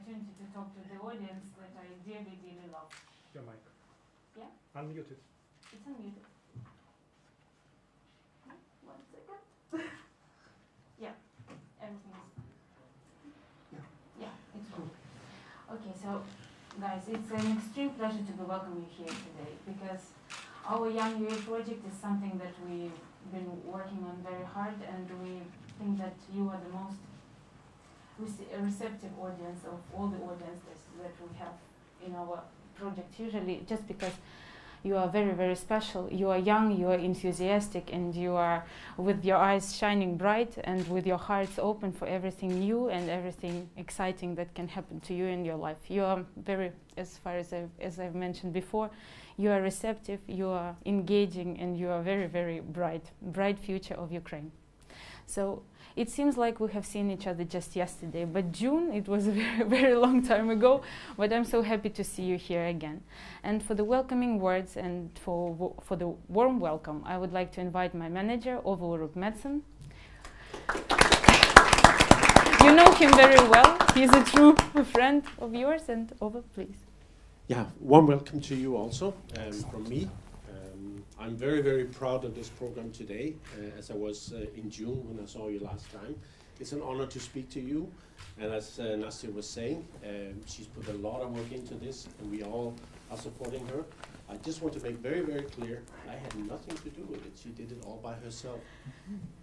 opportunity to talk to the audience that I dearly, dearly love. Your mic. Yeah? Unmuted. It's unmuted. One second. Yeah, everything is. Yeah, it's on. Okay, so guys, it's an extreme pleasure to be welcoming you here today because our Young UA project is something that we've been working on very hard, and we think that you are the most receptive audience of all the audiences that we have in our project, usually just because you are very, very special. You are young, you are enthusiastic, and you are with your eyes shining bright and with your hearts open for everything new and everything exciting that can happen to you in your life. You are very, as far as I've mentioned before, you are receptive, you are engaging, and you are very, very bright future of Ukraine. So it seems like we have seen each other just yesterday, but June, it was a very, very long time ago, but I'm so happy to see you here again. And for the welcoming words and for the warm welcome, I would like to invite my manager, Ove Madsen. You know him very well. He's a true friend of yours, and Ove, please. Yeah, warm welcome to you also from me. I'm very, very proud of this program today, as I was in June when I saw you last time. It's an honor to speak to you, and as Nastya was saying, she's put a lot of work into this, and we all are supporting her. I just want to make very, very clear, I had nothing to do with it. She did it all by herself.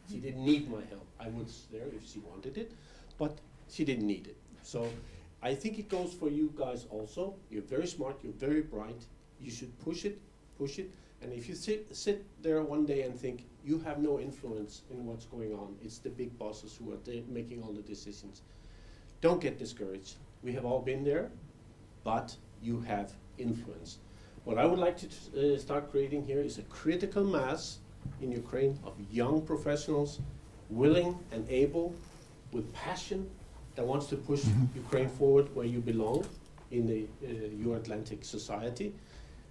She didn't need my help. I was there if she wanted it, but she didn't need it. So I think it goes for you guys also. You're very smart, you're very bright. You should push it. And if you sit there one day and think you have no influence in what's going on, it's the big bosses who are making all the decisions. Don't get discouraged. We have all been there, but you have influence. What I would like to start creating here is a critical mass in Ukraine of young professionals, willing and able, with passion, that wants to push Ukraine forward where you belong in the Euro-Atlantic society.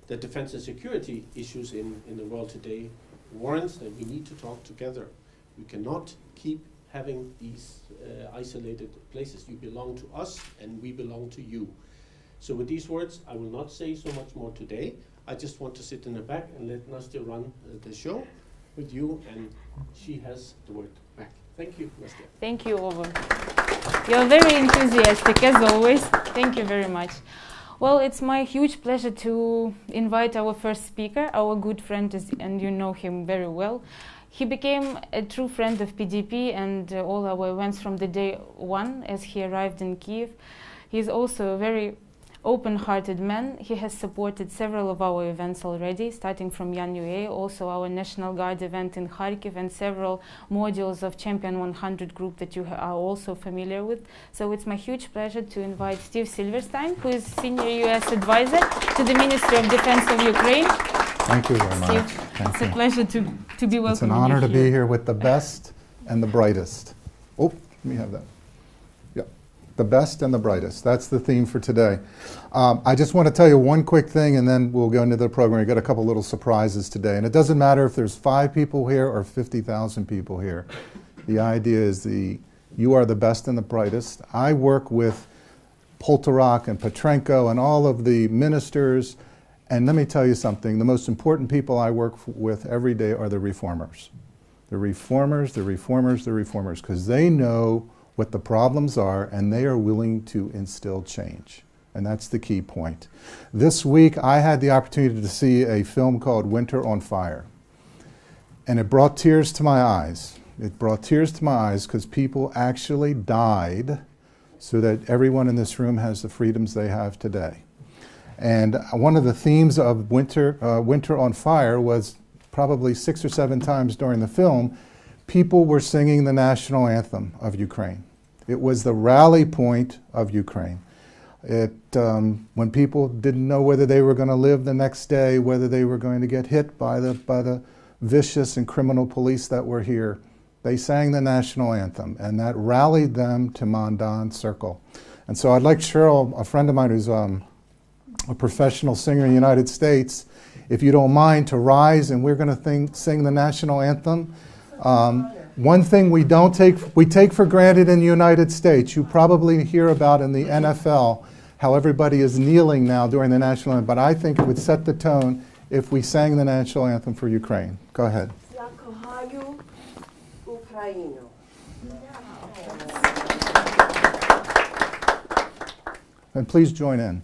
The defense and security issues in the world today warrants that we need to talk together. We cannot keep having these isolated places. You belong to us and we belong to you. So with these words, I will not say so much more today. I just want to sit in the back and let Nastya run the show with you, and she has the word back. Thank you, Nastya. Thank you, Ove. You're very enthusiastic, as always. Thank you very much. Well, it's my huge pleasure to invite our first speaker, our good friend, and you know him very well. He became a true friend of PDP and all our events from the day one as he arrived in Kyiv. He's also a very open-hearted man. He has supported several of our events already, starting from Young UA, also our National Guard event in Kharkiv, and several modules of Champion 100 group that you are also familiar with. So it's my huge pleasure to invite Steve Silverstein, who is Senior US Advisor to the Ministry of Defense of Ukraine. Thank you very much. Steve, it's a pleasure to be welcome. It's an honor to be here with the best and the brightest. Oh, let me have that. The best and the brightest. That's the theme for today. I just want to tell you one quick thing, and then we'll go into the program. We've got a couple little surprises today. And it doesn't matter if there's 5 people here or 50,000 people here. The idea is you are the best and the brightest. I work with Poltorak and Petrenko and all of the ministers. And let me tell you something. The most important people I work with every day are the reformers. The reformers, because they know what the problems are, and they are willing to instill change. And that's the key point. This week, I had the opportunity to see a film called Winter on Fire. And it brought tears to my eyes. It brought tears to my eyes because people actually died so that everyone in this room has the freedoms they have today. And one of the themes of Winter on Fire was probably 6 or 7 times during the film, people were singing the national anthem of Ukraine. It was the rally point of Ukraine. When people didn't know whether they were going to live the next day, whether they were going to get hit by the vicious and criminal police that were here, they sang the national anthem, and that rallied them to Mandan Circle. And so I'd like Cheryl, a friend of mine who's a professional singer in the United States, if you don't mind, to rise, and we're going to sing the national anthem. One thing we take for granted in the United States, you probably hear about in the NFL, how everybody is kneeling now during the national anthem, but I think it would set the tone if we sang the national anthem for Ukraine. Go ahead. Я кохаю Україну. And please join in.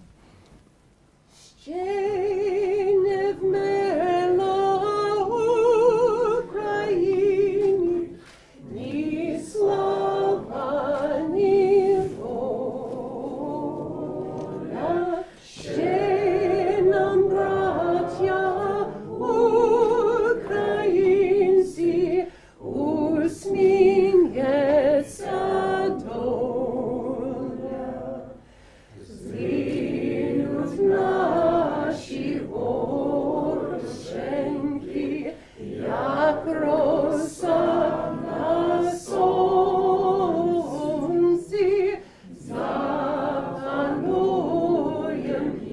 Ще не вмерла Україні, ні слава, ні воля. Ще нам, браття українці, усміхнеться доля. Згинуть наші вороженьки, як роса на сонці, запануєм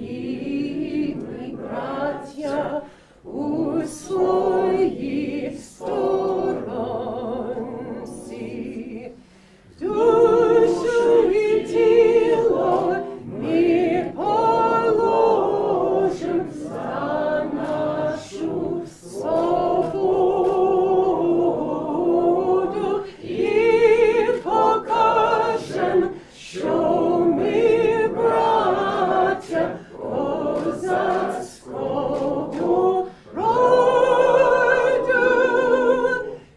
і ми, браття, у своїй сторонці. Душу і тіло ми положим за нашу свободу і покажем, що ми браття козацького роду.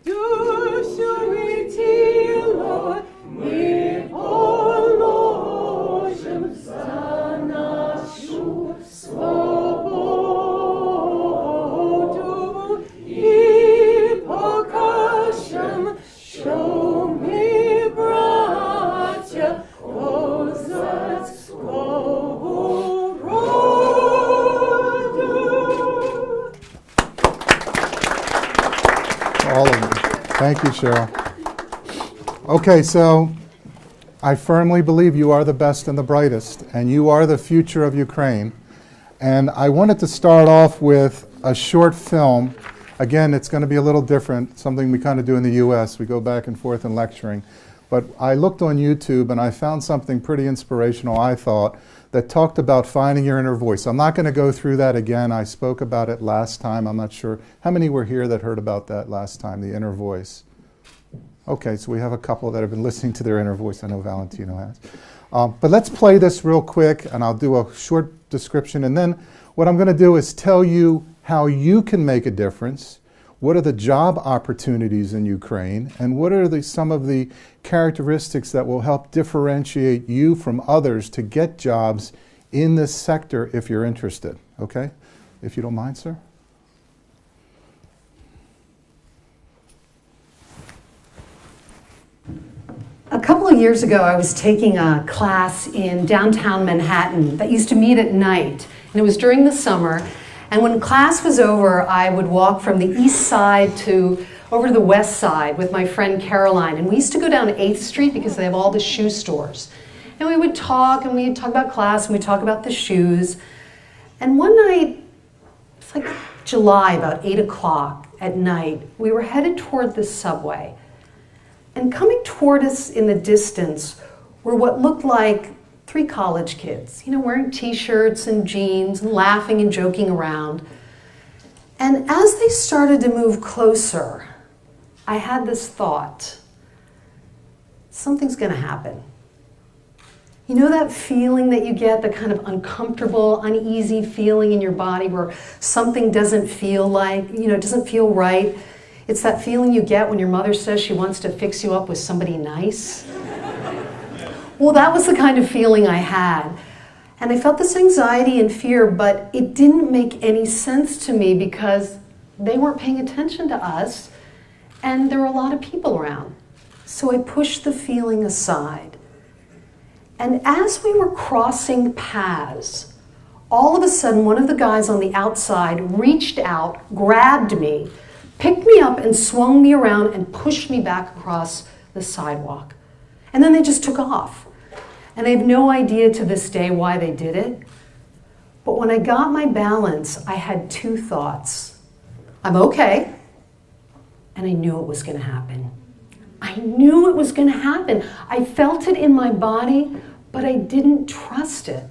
Душу і тіло ми положим за нашу свободу і покажем, що ми браття козацького роду. All of you. Thank you, Cheryl. Okay, so I firmly believe you are the best and the brightest, and you are the future of Ukraine. And I wanted to start off with a short film. Again, it's going to be a little different, something we kind of do in the U.S. We go back and forth in lecturing. But I looked on YouTube and I found something pretty inspirational, I thought, that talked about finding your inner voice. I'm not going to go through that again. I spoke about it last time. I'm not sure. How many were here that heard about that last time, the inner voice? Okay, so we have a couple that have been listening to their inner voice. I know Valentino has. But let's play this real quick, and I'll do a short description. And then what I'm going to do is tell you how you can make a difference. What are the job opportunities in Ukraine? And what are some of the characteristics that will help differentiate you from others to get jobs in this sector if you're interested? Okay? If you don't mind, sir. A couple of years ago, I was taking a class in downtown Manhattan that used to meet at night, and it was during the summer. And when class was over, I would walk from the east side over to the west side with my friend Caroline, and we used to go down 8th Street because they have all the shoe stores. And we would talk, and we'd talk about class, and we'd talk about the shoes. And one night, it's like July, about 8 o'clock at night, we were headed toward the subway. And coming toward us in the distance were what looked like 3 college kids, wearing t-shirts and jeans and laughing and joking around. And as they started to move closer, I had this thought, something's going to happen. You know that feeling that you get, the kind of uncomfortable, uneasy feeling in your body where something doesn't feel it doesn't feel right? It's that feeling you get when your mother says she wants to fix you up with somebody nice. Well, that was the kind of feeling I had. And I felt this anxiety and fear, but it didn't make any sense to me because they weren't paying attention to us, and there were a lot of people around. So I pushed the feeling aside. And as we were crossing paths, all of a sudden, one of the guys on the outside reached out, grabbed me, picked me up and swung me around and pushed me back across the sidewalk. And then they just took off. And I have no idea to this day why they did it. But when I got my balance, I had 2 thoughts. I'm okay, and I knew it was going to happen. I knew it was going to happen. I felt it in my body, but I didn't trust it.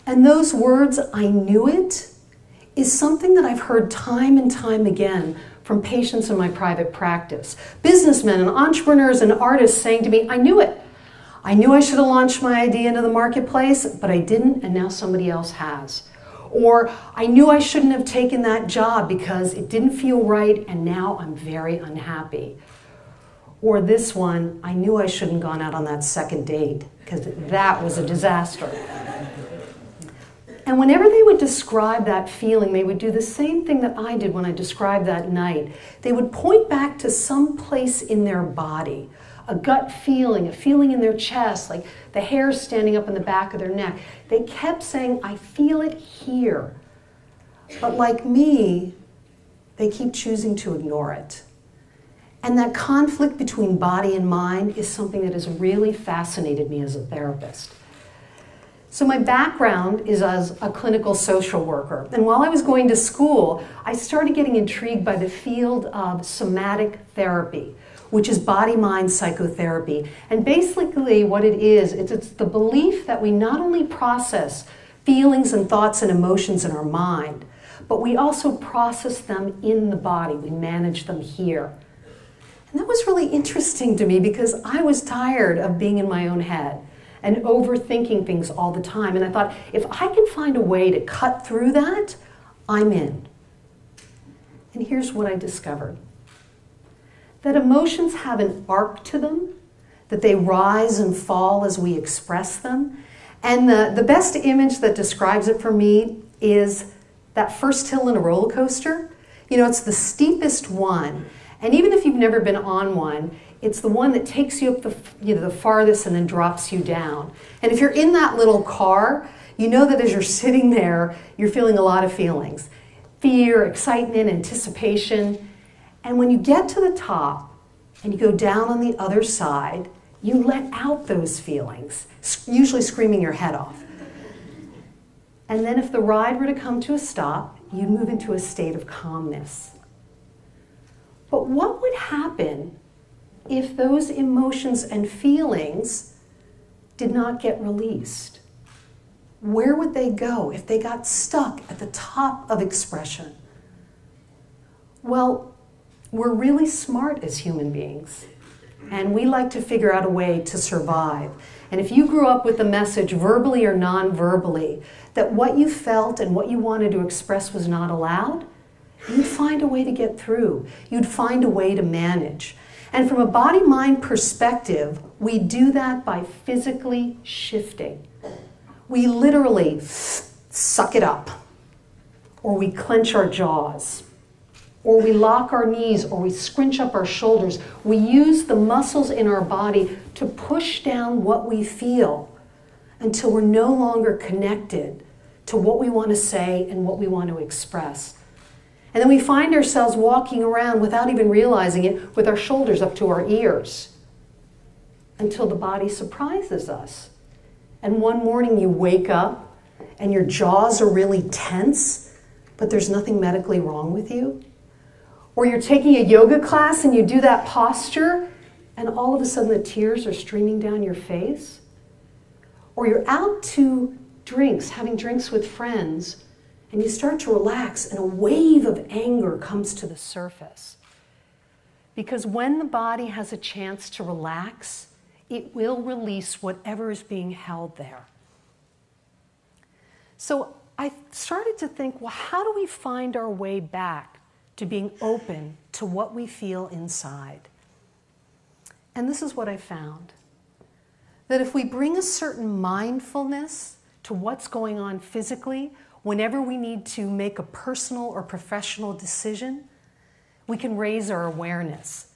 And those words, I knew it, is something that I've heard time and time again from patients in my private practice. Businessmen and entrepreneurs and artists saying to me, I knew it. I knew I should have launched my idea into the marketplace, but I didn't, and now somebody else has. Or I knew I shouldn't have taken that job because it didn't feel right, and now I'm very unhappy. Or this one, I knew I shouldn't have gone out on that second date because that was a disaster. And whenever they would describe that feeling, they would do the same thing that I did when I described that night. They would point back to some place in their body, a gut feeling, a feeling in their chest, like the hairs standing up in the back of their neck. They kept saying, I feel it here. But like me, they keep choosing to ignore it. And that conflict between body and mind is something that has really fascinated me as a therapist. So my background is as a clinical social worker. And while I was going to school, I started getting intrigued by the field of somatic therapy, which is body-mind psychotherapy. And basically what it is, it's the belief that we not only process feelings and thoughts and emotions in our mind, but we also process them in the body. We manage them here. And that was really interesting to me because I was tired of being in my own head and overthinking things all the time. And I thought, if I can find a way to cut through that, I'm in. And here's what I discovered. That emotions have an arc to them, that they rise and fall as we express them. And the best image that describes it for me is that first hill in a roller coaster. You know, it's the steepest one. And even if you've never been on one, it's the one that takes you up the farthest and then drops you down. And if you're in that little car, you know that as you're sitting there, you're feeling a lot of feelings. Fear, excitement, anticipation. And when you get to the top and you go down on the other side, you let out those feelings, usually screaming your head off. And then if the ride were to come to a stop, you'd move into a state of calmness. But what would happen if those emotions and feelings did not get released? Where would they go if they got stuck at the top of expression? Well, we're really smart as human beings, and we like to figure out a way to survive. And if you grew up with the message, verbally or non-verbally, that what you felt and what you wanted to express was not allowed, you'd find a way to get through. You'd find a way to manage. And from a body-mind perspective, we do that by physically shifting. We literally suck it up, or we clench our jaws, or we lock our knees, or we scrunch up our shoulders. We use the muscles in our body to push down what we feel until we're no longer connected to what we want to say and what we want to express. And then we find ourselves walking around without even realizing it with our shoulders up to our ears until the body surprises us. And one morning you wake up and your jaws are really tense, but there's nothing medically wrong with you. Or you're taking a yoga class and you do that posture and all of a sudden the tears are streaming down your face. Or you're out to drinks, having drinks with friends, and you start to relax and a wave of anger comes to the surface. Because when the body has a chance to relax, it will release whatever is being held there. So I started to think, well, how do we find our way back to being open to what we feel inside? And this is what I found. That if we bring a certain mindfulness to what's going on physically, whenever we need to make a personal or professional decision, we can raise our awareness.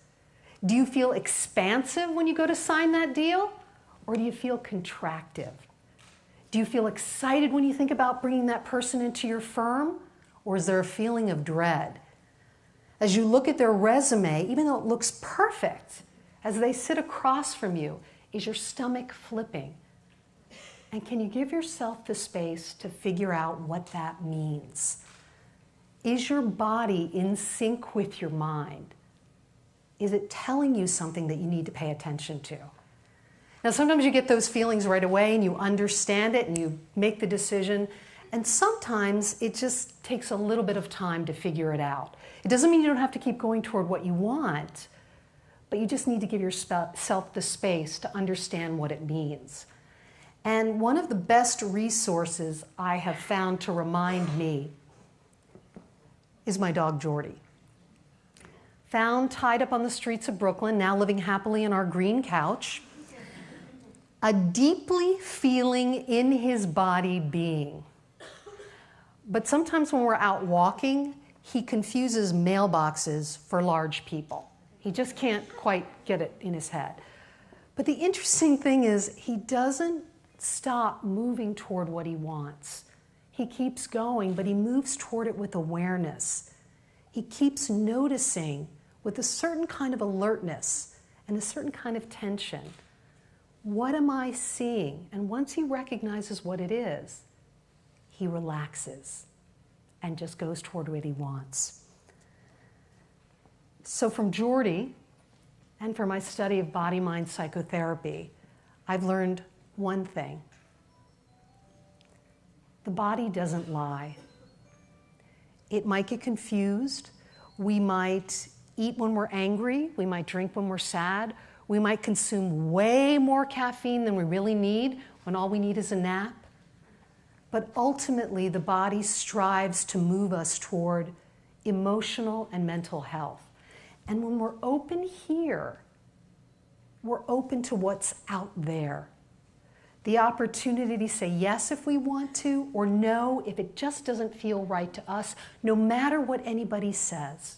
Do you feel expansive when you go to sign that deal? Or do you feel contractive? Do you feel excited when you think about bringing that person into your firm? Or is there a feeling of dread? As you look at their resume, even though it looks perfect, as they sit across from you, is your stomach flipping? And can you give yourself the space to figure out what that means? Is your body in sync with your mind? Is it telling you something that you need to pay attention to? Now, sometimes you get those feelings right away and you understand it and you make the decision. And sometimes it just takes a little bit of time to figure it out. It doesn't mean you don't have to keep going toward what you want, but you just need to give yourself the space to understand what it means. And one of the best resources I have found to remind me is my dog Jordy. Found tied up on the streets of Brooklyn, now living happily on our green couch. A deeply feeling in his body being. But sometimes when we're out walking, he confuses mailboxes for large people. He just can't quite get it in his head. But the interesting thing is he doesn't stop moving toward what he wants. He keeps going, but he moves toward it with awareness. He keeps noticing with a certain kind of alertness and a certain kind of tension. What am I seeing? And once he recognizes what it is, he relaxes and just goes toward what he wants. So from Jordy and from my study of body-mind psychotherapy, I've learned one thing. The body doesn't lie. It might get confused. We might eat when we're angry. We might drink when we're sad. We might consume way more caffeine than we really need when all we need is a nap. But ultimately, the body strives to move us toward emotional and mental health. And when we're open here, we're open to what's out there. The opportunity to say yes if we want to, or no if it just doesn't feel right to us, no matter what anybody says.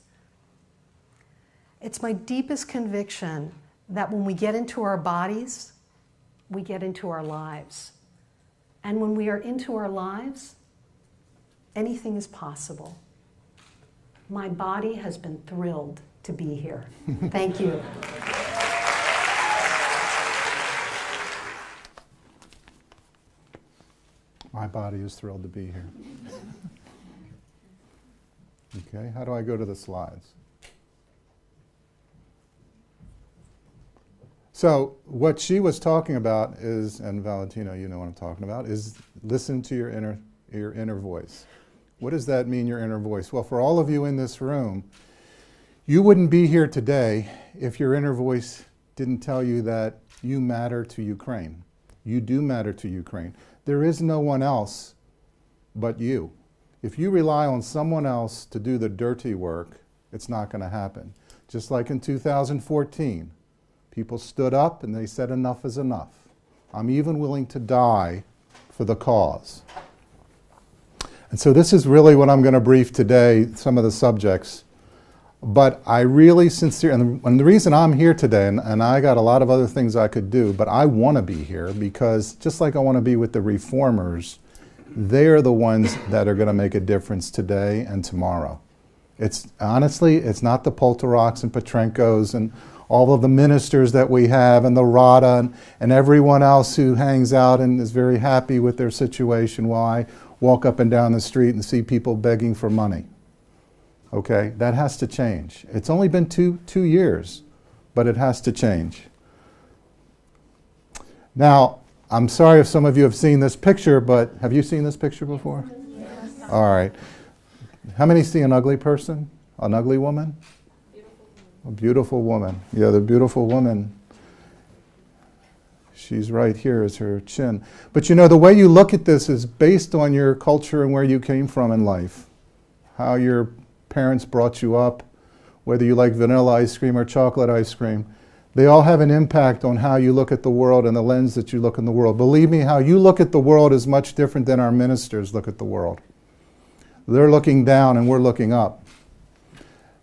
It's my deepest conviction that when we get into our bodies, we get into our lives. And when we are into our lives, anything is possible. My body has been thrilled to be here. Thank you. My body is thrilled to be here. Okay, how do I go to the slides? So what she was talking about is, and Valentino, you know what I'm talking about, is listen to your inner voice. What does that mean, your inner voice? Well, for all of you in this room, you wouldn't be here today if your inner voice didn't tell you that you matter to Ukraine. You do matter to Ukraine. There is no one else but you. If you rely on someone else to do the dirty work, it's not going to happen. Just like in 2014, people stood up and they said enough is enough. I'm even willing to die for the cause. And so this is really what I'm going to brief today, some of the subjects. But I really sincerely, and the reason I'm here today, and I got a lot of other things I could do, but I want to be here because just like I want to be with the reformers, they're the ones that are going to make a difference today and tomorrow. It's honestly, it's not the Poltoroks and Petrenkos and all of the ministers that we have and the Rada and everyone else who hangs out and is very happy with their situation while I walk up and down the street and see people begging for money. Okay, that has to change. It's only been two years, but it has to change. Now, I'm sorry if some of you have seen this picture, but have you seen this picture before? Yes. All right. How many see an ugly person? An ugly woman? A beautiful woman. Yeah, the beautiful woman. She's right here is her chin. But you know, the way you look at this is based on your culture and where you came from in life. How your parents brought you up, whether you like vanilla ice cream or chocolate ice cream. They all have an impact on how you look at the world and the lens that you look in the world. Believe me, how you look at the world is much different than our ministers look at the world. They're looking down and we're looking up.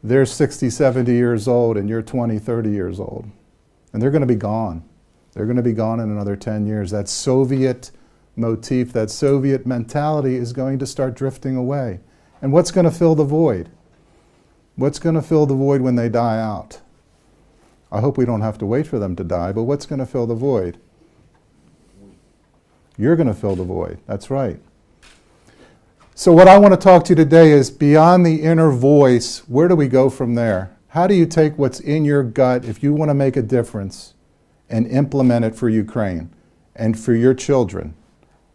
They're 60, 70 years old and you're 20, 30 years old. And they're going to be gone. They're going to be gone in another 10 years. That Soviet motif, that Soviet mentality is going to start drifting away. And what's going to fill the void? What's going to fill the void when they die out? I hope we don't have to wait for them to die, but what's going to fill the void? You're going to fill the void. That's right. So what I want to talk to you today is beyond the inner voice, where do we go from there? How do you take what's in your gut if you want to make a difference and implement it for Ukraine and for your children?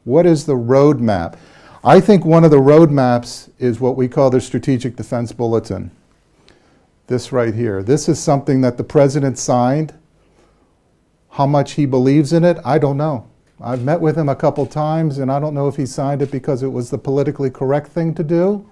What is the roadmap? I think one of the roadmaps is what we call the Strategic Defense Bulletin. This right here. This is something that the president signed. How much he believes in it, I don't know. I've met with him a couple times, and I don't know if he signed it because it was the politically correct thing to do,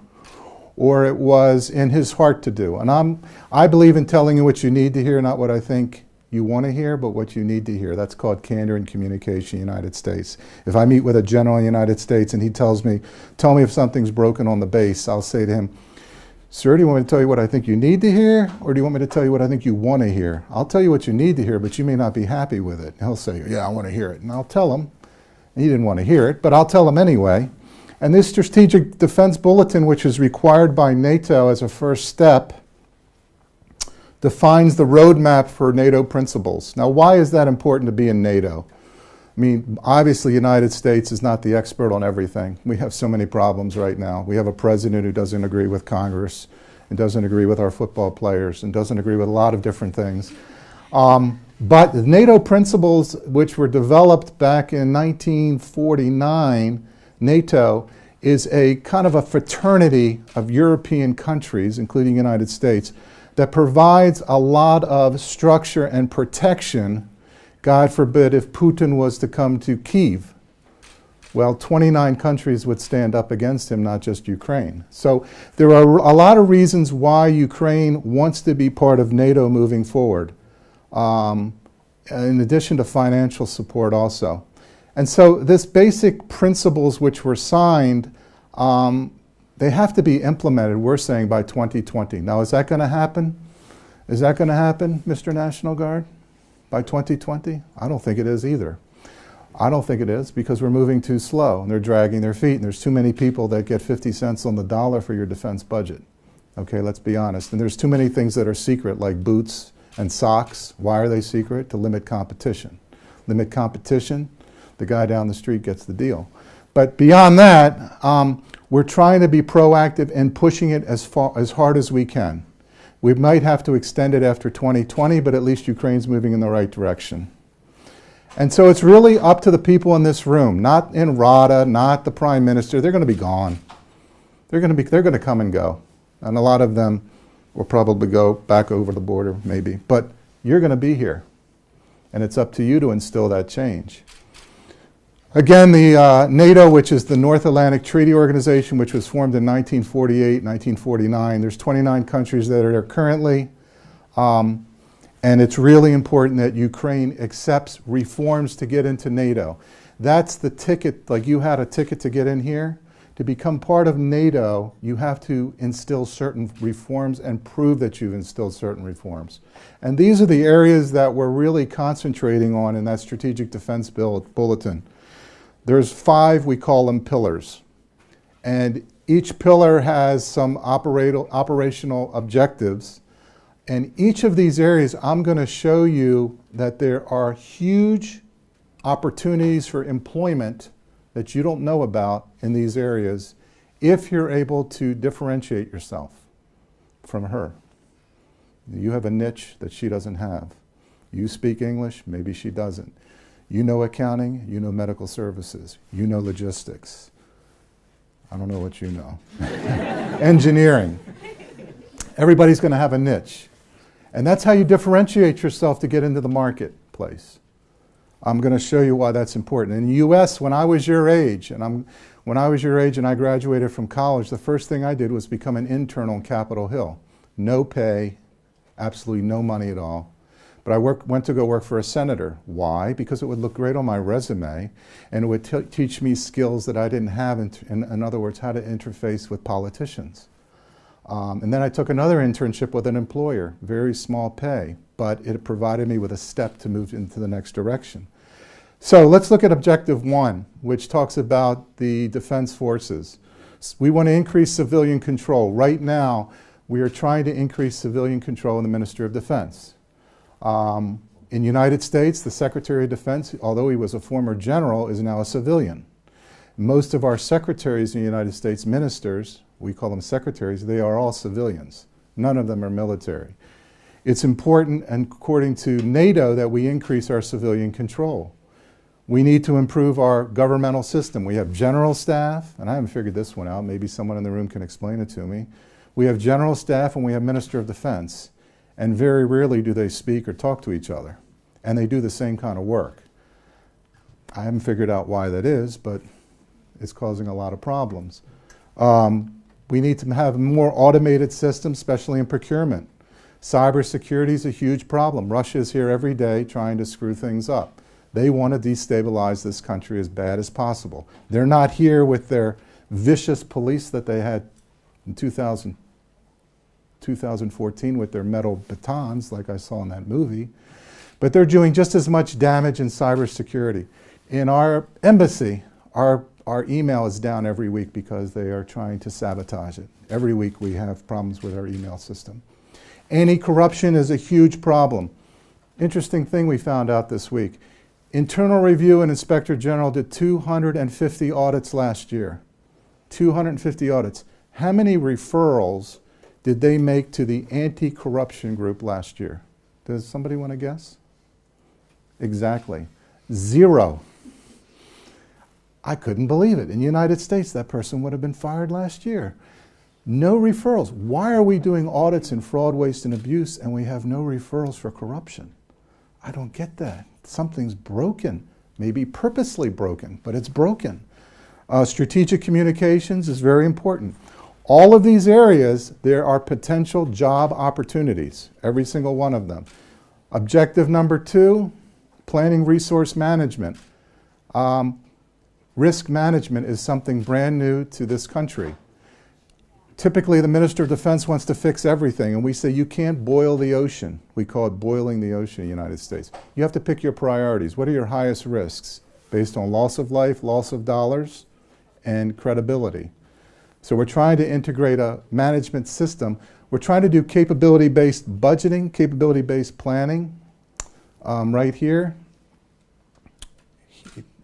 or it was in his heart to do. And I believe in telling you what you need to hear, not what I think you want to hear, but what you need to hear. That's called candor and communication in the United States. If I meet with a general in the United States and he tells me, tell me if something's broken on the base, I'll say to him, sir, do you want me to tell you what I think you need to hear, or do you want me to tell you what I think you want to hear? I'll tell you what you need to hear, but you may not be happy with it. And he'll say, yeah, I want to hear it. And I'll tell him. He didn't want to hear it, but I'll tell him anyway. And this Strategic Defense Bulletin, which is required by NATO as a first step, defines the roadmap for NATO principles. Now, why is that important to be in NATO? I mean, obviously, the United States is not the expert on everything. We have so many problems right now. We have a president who doesn't agree with Congress and doesn't agree with our football players and doesn't agree with a lot of different things. But the NATO principles, which were developed back in 1949, NATO is a kind of a fraternity of European countries, including the United States, that provides a lot of structure and protection. God forbid if Putin was to come to Kyiv. Well, 29 countries would stand up against him, not just Ukraine. So there are a lot of reasons why Ukraine wants to be part of NATO moving forward, in addition to financial support also. And so this basic principles which were signed, they have to be implemented, we're saying, by 2020. Now, is that going to happen? Is that going to happen, Mr. National Guard, by 2020? I don't think it is either. I don't think it is, because we're moving too slow and they're dragging their feet and there's too many people that get 50 cents on the dollar for your defense budget. Okay, let's be honest. And there's too many things that are secret, like boots and socks. Why are they secret? To limit competition. Limit competition, the guy down the street gets the deal. But beyond that, we're trying to be proactive and pushing it as hard as we can. We might have to extend it after 2020, but at least Ukraine's moving in the right direction. And so it's really up to the people in this room, not in Rada, not the Prime Minister. They're going to be gone. They're going to come and go. And a lot of them will probably go back over the border, maybe. But you're going to be here. And it's up to you to instill that change. Again, the NATO, which is the North Atlantic Treaty Organization, which was formed in 1948, 1949. There's 29 countries that are there currently. And it's really important that Ukraine accepts reforms to get into NATO. That's the ticket, like you had a ticket to get in here. To become part of NATO, you have to instill certain reforms and prove that you've instilled certain reforms. And these are the areas that we're really concentrating on in that Strategic Defense Bulletin. There's 5, we call them pillars. And each pillar has some operational objectives. And each of these areas, I'm going to show you that there are huge opportunities for employment that you don't know about in these areas if you're able to differentiate yourself from her. You have a niche that she doesn't have. You speak English, maybe she doesn't. You know accounting, you know medical services, you know logistics. I don't know what you know. Engineering. Everybody's going to have a niche. And that's how you differentiate yourself to get into the marketplace. I'm going to show you why that's important. In the U.S., when I was your age, and I graduated from college, the first thing I did was become an intern on Capitol Hill. No pay, absolutely no money at all. But I went to go work for a senator. Why? Because it would look great on my resume, and it would teach me skills that I didn't have, in other words, how to interface with politicians. And then I took another internship with an employer, very small pay, but it provided me with a step to move into the next direction. So let's look at Objective 1, which talks about the defense forces. We want to increase civilian control. Right now, we are trying to increase civilian control in the Ministry of Defense. In the United States, the Secretary of Defense, although he was a former general, is now a civilian. Most of our secretaries in the United States, ministers, we call them secretaries, they are all civilians. None of them are military. It's important, and according to NATO, that we increase our civilian control. We need to improve our governmental system. We have general staff, and I haven't figured this one out. Maybe someone in the room can explain it to me. We have general staff and we have Minister of Defense, and very rarely do they speak or talk to each other, and they do the same kind of work. I haven't figured out why that is, but it's causing a lot of problems. We need to have more automated systems, especially in procurement. Cybersecurity is a huge problem. Russia is here every day trying to screw things up. They want to destabilize this country as bad as possible. They're not here with their vicious police that they had in 2014 with their metal batons, like I saw in that movie, but they're doing just as much damage in cybersecurity. In our embassy, our email is down every week because they are trying to sabotage it. Every week we have problems with our email system. Anti-corruption is a huge problem. Interesting thing we found out this week. Internal Review and Inspector General did 250 audits last year. 250 audits. How many referrals did they make to the anti-corruption group last year? Does somebody want to guess? Exactly. 0. I couldn't believe it. In the United States, that person would have been fired last year. No referrals. Why are we doing audits in fraud, waste, and abuse, and we have no referrals for corruption? I don't get that. Something's broken. Maybe purposely broken, but it's broken. Strategic communications is very important. All of these areas, there are potential job opportunities, every single one of them. Objective number 2, planning resource management. Risk management is something brand new to this country. Typically, the Minister of Defense wants to fix everything, and we say you can't boil the ocean. We call it boiling the ocean in the United States. You have to pick your priorities. What are your highest risks? Based on loss of life, loss of dollars, and credibility. So we're trying to integrate a management system. We're trying to do capability-based budgeting, capability-based planning. Right here.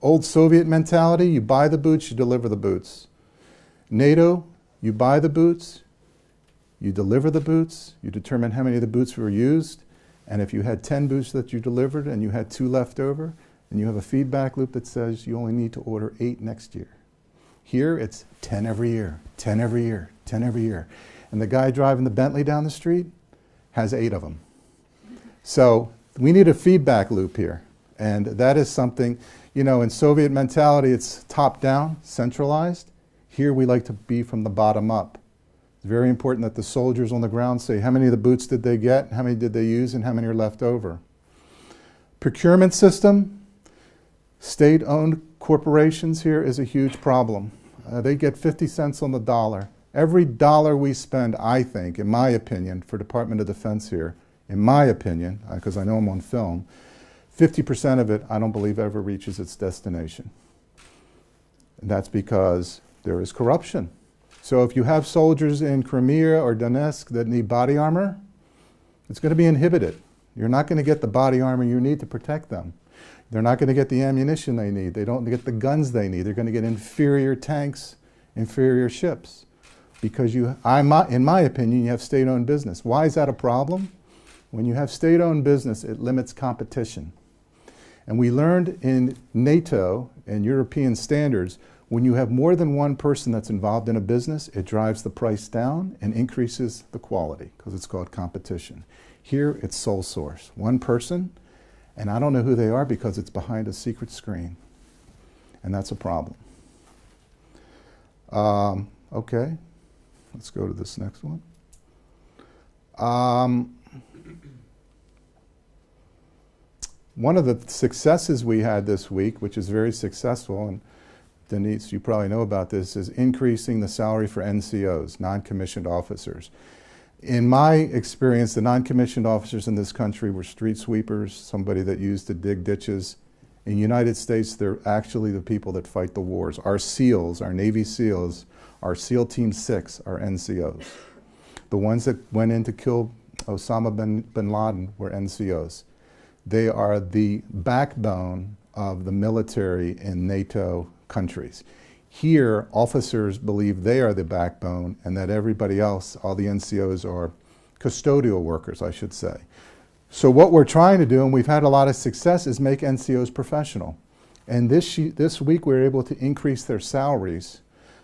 Old Soviet mentality, you buy the boots, you deliver the boots. NATO, you buy the boots, you deliver the boots, you determine how many of the boots were used, and if you had 10 boots that you delivered and you had 2 left over, and you have a feedback loop that says you only need to order 8 next year. Here, it's 10 every year, 10 every year, 10 every year. And the guy driving the Bentley down the street has 8 of them. So we need a feedback loop here, and that is something, you know, in Soviet mentality, it's top-down, centralized. Here we like to be from the bottom up. It's very important that the soldiers on the ground say how many of the boots did they get, how many did they use, and how many are left over. Procurement system, state-owned corporations here is a huge problem. They get 50 cents on the dollar. Every dollar we spend, I think, in my opinion, for Department of Defense here, in my opinion, because I know I'm on film, 50% of it I don't believe ever reaches its destination. And that's because there is corruption. So if you have soldiers in Crimea or Donetsk that need body armor, it's going to be inhibited. You're not going to get the body armor you need to protect them. They're not going to get the ammunition they need. They don't get the guns they need. They're going to get inferior tanks, inferior ships. Because in my opinion, you have state-owned business. Why is that a problem? When you have state-owned business, it limits competition. And we learned in NATO and European standards, when you have more than one person that's involved in a business, it drives the price down and increases the quality, because it's called competition. Here, it's sole source. One person, and I don't know who they are because it's behind a secret screen. And that's a problem. Okay, let's go to this next one. One of the successes we had this week, which is very successful, and Denise, you probably know about this, is increasing the salary for NCOs, non-commissioned officers. In my experience, the non-commissioned officers in this country were street sweepers, somebody that used to dig ditches. In the United States, they're actually the people that fight the wars. Our SEALs, our Navy SEALs, our SEAL Team 6 are NCOs. The ones that went in to kill Osama bin Laden were NCOs. They are the backbone of the military in NATO countries. Here, officers believe they are the backbone and that everybody else, all the NCOs, are custodial workers, I should say. So what we're trying to do, and we've had a lot of success, is make NCOs professional. And this week we were able to increase their salaries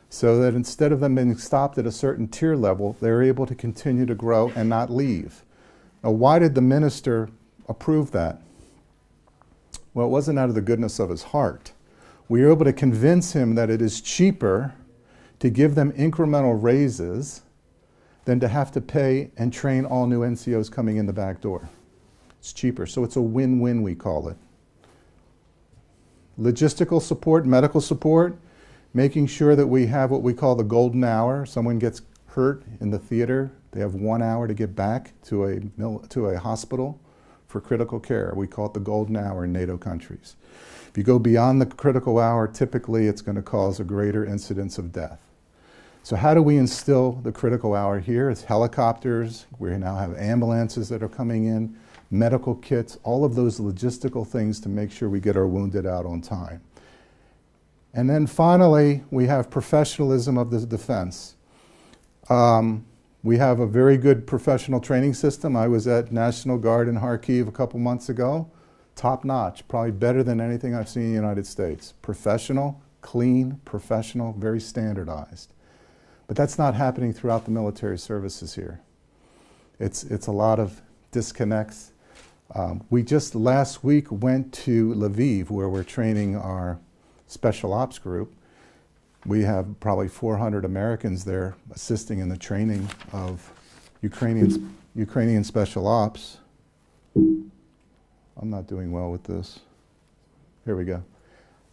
so that instead of them being stopped at a certain tier level, they're able to continue to grow and not leave. Now, why did the minister approve that? Well, it wasn't out of the goodness of his heart. We were able to convince him that it is cheaper to give them incremental raises than to have to pay and train all new NCOs coming in the back door. It's cheaper, so it's a win-win, we call it. Logistical support, medical support, making sure that we have what we call the golden hour. Someone gets hurt in the theater, they have 1 hour to get back to a hospital for critical care. We call it the golden hour in NATO countries. If you go beyond the critical hour, typically it's going to cause a greater incidence of death. So how do we instill the critical hour here? It's helicopters, we now have ambulances that are coming in, medical kits, all of those logistical things to make sure we get our wounded out on time. And then finally, we have professionalism of the defense. We have a very good professional training system. I was at National Guard in Kyiv a couple months ago. Top notch, probably better than anything I've seen in the United States. Professional, clean, professional, very standardized. But that's not happening throughout the military services here. It's a lot of disconnects. We just last week went to Lviv, where we're training our special ops group. We have probably 400 Americans there assisting in the training of Ukrainian special ops. I'm not doing well with this. Here we go.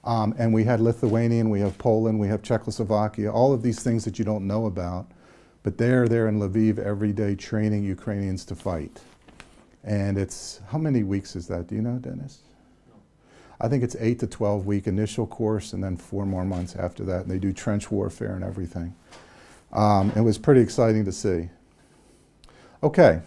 And we had Lithuanian, we have Poland, we have Czechoslovakia, all of these things that you don't know about. But they're there in Lviv every day training Ukrainians to fight. And it's, how many weeks is that? Do you know, Dennis? I think it's 8 to 12 week initial course and then 4 more months after that. And they do trench warfare and everything. It was pretty exciting to see. Okay,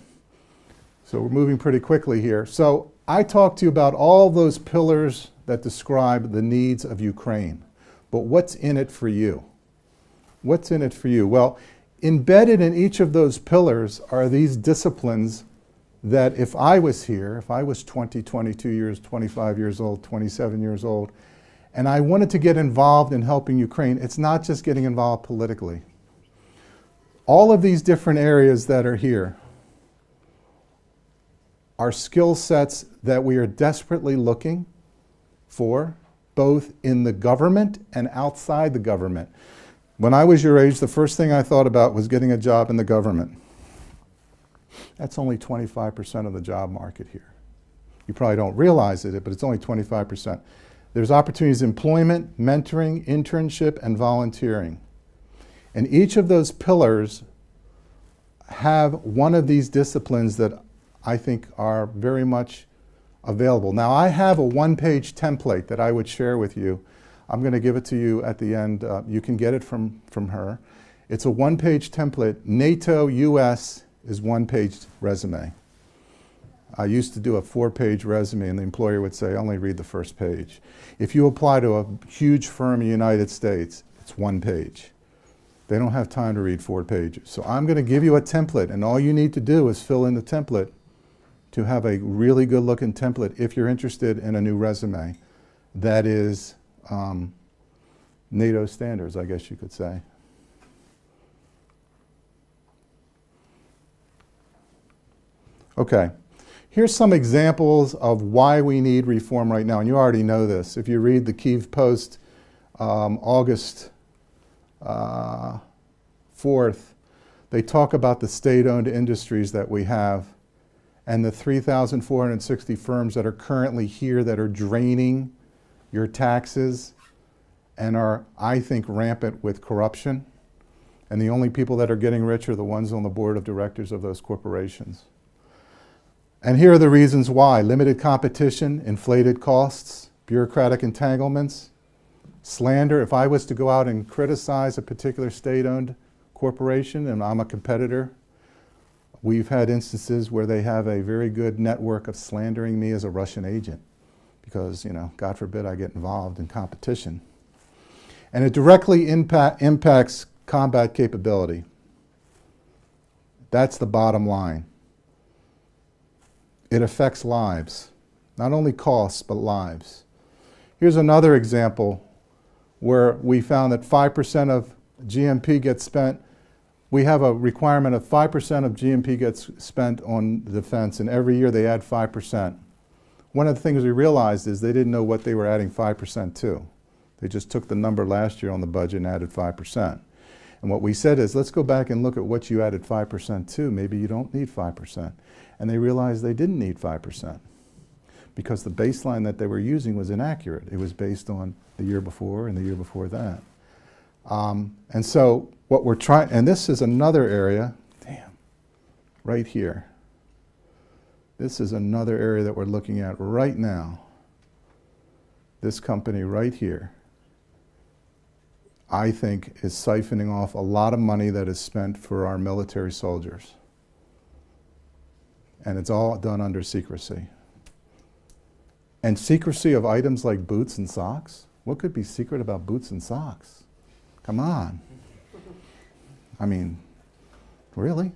so we're moving pretty quickly here. So I talked to you about all those pillars that describe the needs of Ukraine. But what's in it for you? What's in it for you? Well, embedded in each of those pillars are these disciplines that if I was here, if I was 20, 22 years, 25 years old, 27 years old, and I wanted to get involved in helping Ukraine, it's not just getting involved politically. All of these different areas that are here are skill sets that we are desperately looking for, both in the government and outside the government. When I was your age, the first thing I thought about was getting a job in the government. That's only 25% of the job market here. You probably don't realize it, but it's only 25%. There's opportunities in employment, mentoring, internship, and volunteering. And each of those pillars have one of these disciplines that I think are very much available. Now, I have a one-page template that I would share with you. I'm going to give it to you at the end. You can get it from her. It's a one-page template. NATO, US is one-page resume. I used to do a 4-page resume, and the employer would say, only read the first page. If you apply to a huge firm in the United States, it's 1 page. They don't have time to read 4 pages. So I'm going to give you a template, and all you need to do is fill in the template to have a really good-looking template if you're interested in a new resume that is NATO standards, I guess you could say. Okay, here's some examples of why we need reform right now, and you already know this. If you read the Kyiv Post, August 4th, they talk about the state-owned industries that we have and the 3,460 firms that are currently here that are draining your taxes and are, I think, rampant with corruption. And the only people that are getting rich are the ones on the board of directors of those corporations. And here are the reasons why: limited competition, inflated costs, bureaucratic entanglements, slander. If I was to go out and criticize a particular state-owned corporation and I'm a competitor, we've had instances where they have a very good network of slandering me as a Russian agent because, you know, God forbid I get involved in competition. And it directly impacts combat capability. That's the bottom line. It affects lives. Not only costs, but lives. Here's another example where we found that 5% of GMP gets spent. We have a requirement of 5% of GMP gets spent on defense, and every year they add 5%. One of the things we realized is they didn't know what they were adding 5% to. They just took the number last year on the budget and added 5%. And what we said is, let's go back and look at what you added 5% to. Maybe you don't need 5%. And they realized they didn't need 5% because the baseline that they were using was inaccurate. It was based on the year before and the year before that. And so what we're trying, and this is another area, right here. This is another area that we're looking at right now. This company right here, I think, is siphoning off a lot of money that is spent for our military soldiers. And it's all done under secrecy. And secrecy of items like boots and socks? What could be secret about boots and socks? Come on. I mean, really?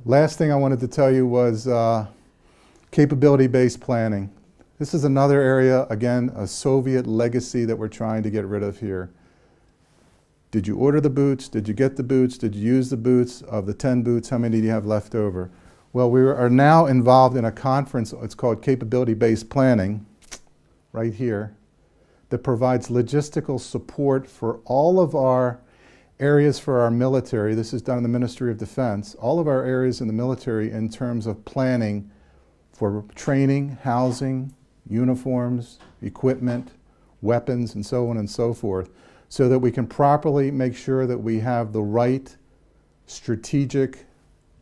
Last thing I wanted to tell you was capability-based planning. This is another area, again, a Soviet legacy that we're trying to get rid of here. Did you order the boots? Did you get the boots? Did you use the boots? Of the 10 boots, how many do you have left over? Well, we are now involved in a conference, it's called Capability-Based Planning, right here, that provides logistical support for all of our areas for our military. This is done in the Ministry of Defense. All of our areas in the military in terms of planning for training, housing, uniforms, equipment, weapons, and so on and so forth, so that we can properly make sure that we have the right strategic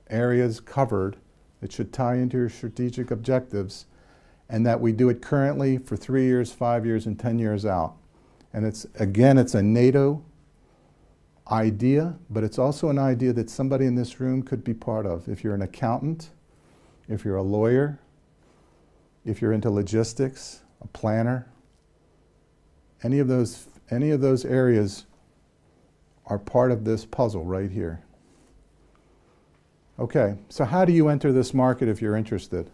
areas covered that should tie into your strategic objectives, and that we do it currently for 3 years, 5 years, and 10 years out. And it's, again, it's a NATO idea, but it's also an idea that somebody in this room could be part of. If you're an accountant, if you're a lawyer, if you're into logistics, a planner, any of those areas are part of this puzzle right here. Okay, so how do you enter this market if you're interested?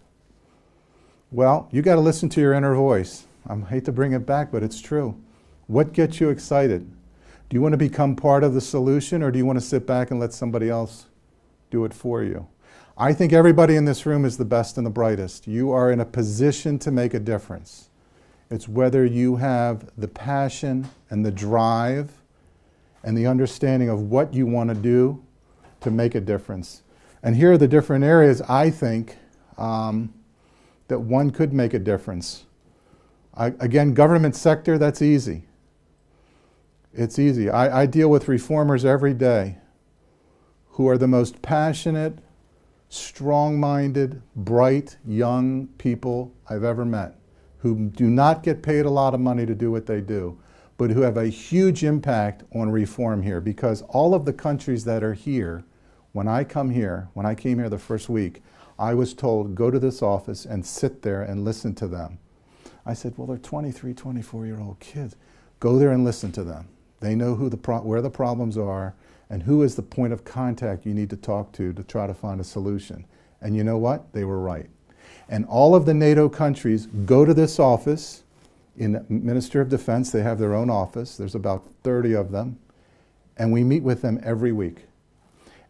Well, you got to listen to your inner voice. I hate to bring it back, but it's true. What gets you excited? Do you want to become part of the solution, or do you want to sit back and let somebody else do it for you? I think everybody in this room is the best and the brightest. You are in a position to make a difference. It's whether you have the passion and the drive and the understanding of what you want to do to make a difference. And here are the different areas I think that one could make a difference. Again, government sector, that's easy. It's easy. I deal with reformers every day who are the most passionate, strong-minded, bright, young people I've ever met, who do not get paid a lot of money to do what they do, but who have a huge impact on reform here, because all of the countries that are here, when I came here the first week, I was told, go to this office and sit there and listen to them. I said, well, they're 23, 24-year-old kids. Go there and listen to them. They know where the problems are and who is the point of contact you need to talk to try to find a solution. And you know what? They were right. And all of the NATO countries go to this office. In the Ministry of Defense, they have their own office. There's about 30 of them. And we meet with them every week.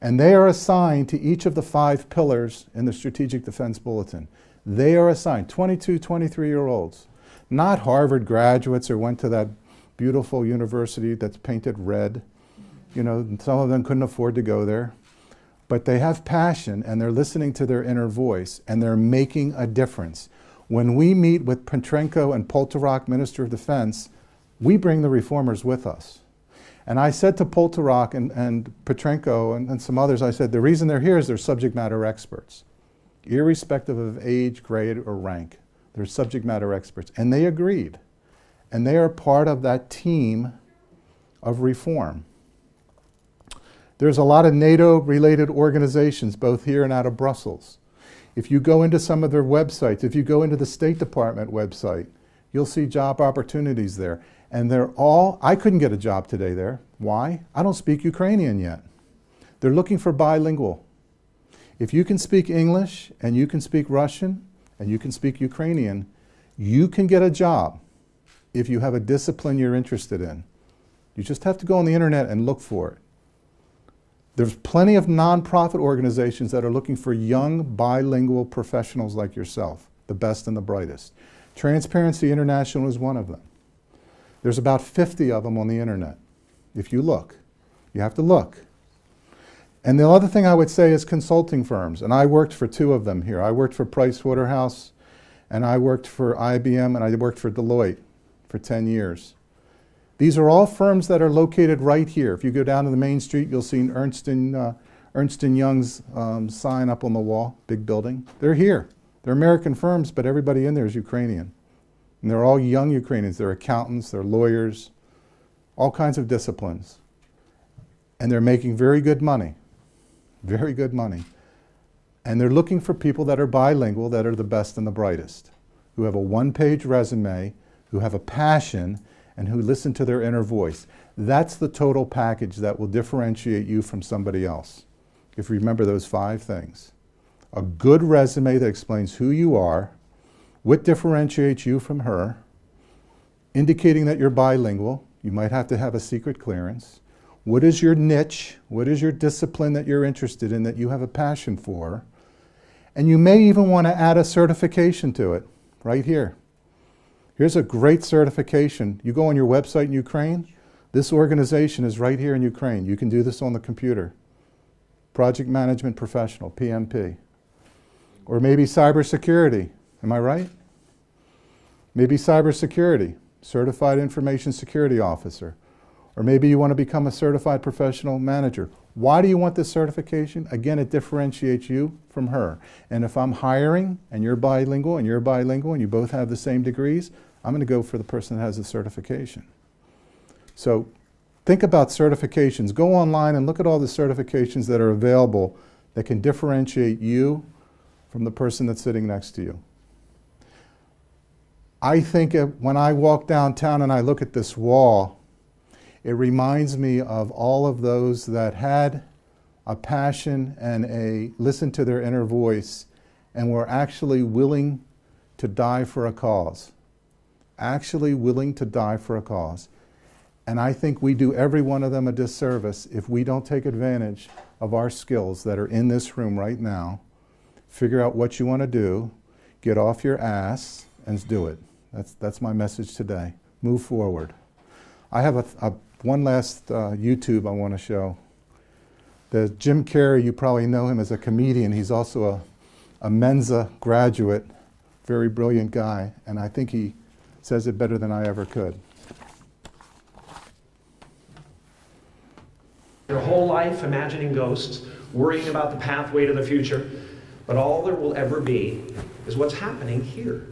And they are assigned to each of the 5 pillars in the Strategic Defense Bulletin. They are assigned 22, 23-year-olds, not Harvard graduates or went to that beautiful university that's painted red. You know, some of them couldn't afford to go there. But they have passion, and they're listening to their inner voice, and they're making a difference. When we meet with Petrenko and Poltorak, Minister of Defense, we bring the reformers with us. And I said to Poltorak and Petrenko and some others, I said, the reason they're here is they're subject matter experts. Irrespective of age, grade, or rank, they're subject matter experts. And they agreed. And they are part of that team of reform. There's a lot of NATO-related organizations, both here and out of Brussels. If you go into some of their websites, if you go into the State Department website, you'll see job opportunities there. And they're all, I couldn't get a job today there. Why? I don't speak Ukrainian yet. They're looking for bilingual. If you can speak English, and you can speak Russian, and you can speak Ukrainian, you can get a job if you have a discipline you're interested in. You just have to go on the internet and look for it. There's plenty of nonprofit organizations that are looking for young bilingual professionals like yourself, the best and the brightest. Transparency International is one of them. There's about 50 of them on the internet. If you look, you have to look. And the other thing I would say is consulting firms, and I worked for 2 of them here. I worked for Pricewaterhouse, and I worked for IBM, and I worked for Deloitte for 10 years. These are all firms that are located right here. If you go down to the main street, you'll see Ernst & Young's sign up on the wall, big building. They're here. They're American firms, but everybody in there is Ukrainian. And they're all young Ukrainians. They're accountants, they're lawyers, all kinds of disciplines. And they're making very good money. Very good money. And they're looking for people that are bilingual, that are the best and the brightest, who have a one-page resume, who have a passion, and who listen to their inner voice. That's the total package that will differentiate you from somebody else. If you remember those 5 things. A good resume that explains who you are, what differentiates you from her, indicating that you're bilingual. You might have to have a secret clearance. What is your niche? What is your discipline that you're interested in, that you have a passion for? And you may even want to add a certification to it, right here. Here's a great certification. You go on your website in Ukraine, this organization is right here in Ukraine. You can do this on the computer. Project Management Professional, PMP. Or maybe cybersecurity, am I right? Maybe cybersecurity, Certified Information Security Officer. Or maybe you want to become a certified professional manager. Why do you want this certification? Again, it differentiates you from her. And if I'm hiring and you're bilingual and you both have the same degrees, I'm going to go for the person that has the certification. So think about certifications. Go online and look at all the certifications that are available that can differentiate you from the person that's sitting next to you. I think when I walk downtown and I look at this wall, it reminds me of all of those that had a passion and listened to their inner voice and were actually willing to die for a cause. Actually willing to die for a cause. And I think we do every one of them a disservice if we don't take advantage of our skills that are in this room right now. Figure out what you want to do, get off your ass, and do it. That's my message today. Move forward. I have one last YouTube I want to show. The Jim Carrey, you probably know him as a comedian. He's also a Mensa graduate, very brilliant guy, and I think he says it better than I ever could. Your whole life imagining ghosts, worrying about the pathway to the future, but all there will ever be is what's happening here,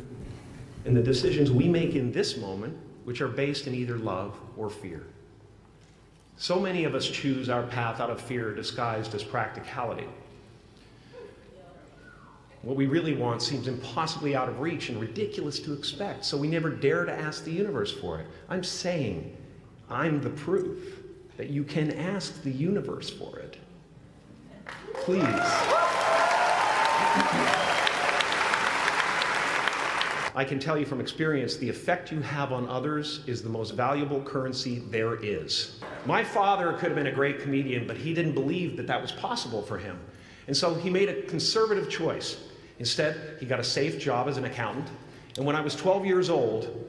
and the decisions we make in this moment, which are based in either love or fear. So many of us choose our path out of fear disguised as practicality. What we really want seems impossibly out of reach and ridiculous to expect, so we never dare to ask the universe for it. I'm saying, I'm the proof that you can ask the universe for it. Please. I can tell you from experience, the effect you have on others is the most valuable currency there is. My father could have been a great comedian, but he didn't believe that that was possible for him. And so he made a conservative choice. Instead, he got a safe job as an accountant. And when I was 12 years old,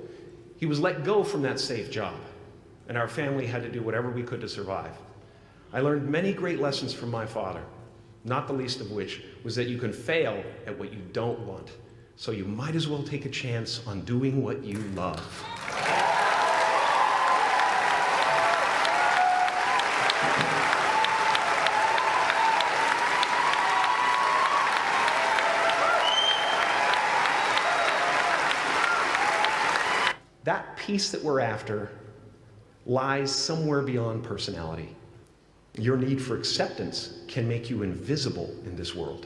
he was let go from that safe job. And our family had to do whatever we could to survive. I learned many great lessons from my father, not the least of which was that you can fail at what you don't want. So you might as well take a chance on doing what you love. That peace that we're after lies somewhere beyond personality. Your need for acceptance can make you invisible in this world.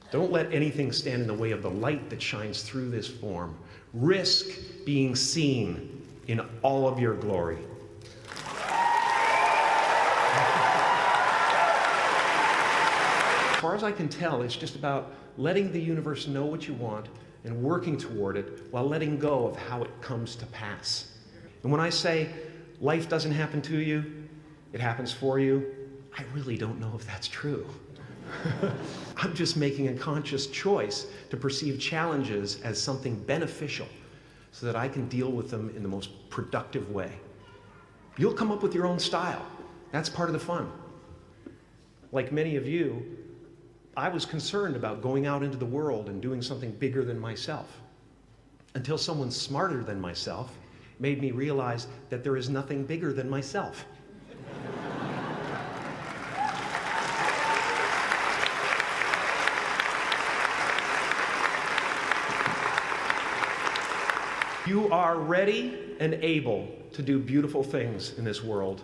Don't let anything stand in the way of the light that shines through this form. Risk being seen in all of your glory. far as I can tell, it's just about letting the universe know what you want and working toward it while letting go of how it comes to pass. And when I say life doesn't happen to you, it happens for you, I really don't know if that's true. I'm just making a conscious choice to perceive challenges as something beneficial so that I can deal with them in the most productive way. You'll come up with your own style. That's part of the fun. Like many of you, I was concerned about going out into the world and doing something bigger than myself, until someone smarter than myself made me realize that there is nothing bigger than myself. You are ready and able to do beautiful things in this world.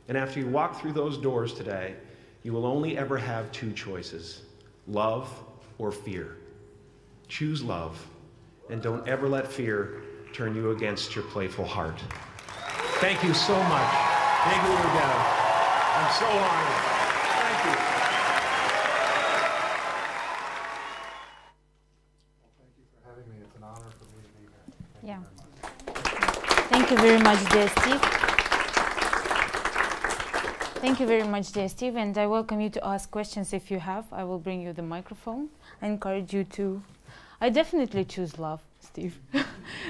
And after you walk through those doors today, you will only ever have two choices: love or fear. Choose love, and don't ever let fear turn you against your playful heart. Thank you so much. Thank you, Udell. I'm so honored. Thank you. Well, thank you for having me. It's an honor for me to be here. Yeah. Thank you very much, dear Steve. Thank you very much, dear Steve, and I welcome you to ask questions if you have. I will bring you the microphone. I encourage you to. I definitely choose love, Steve.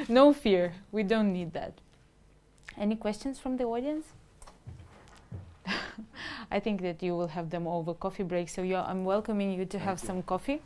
No fear. We don't need that. Any questions from the audience? I think that you will have them over coffee break, so I'm welcoming you to have some coffee.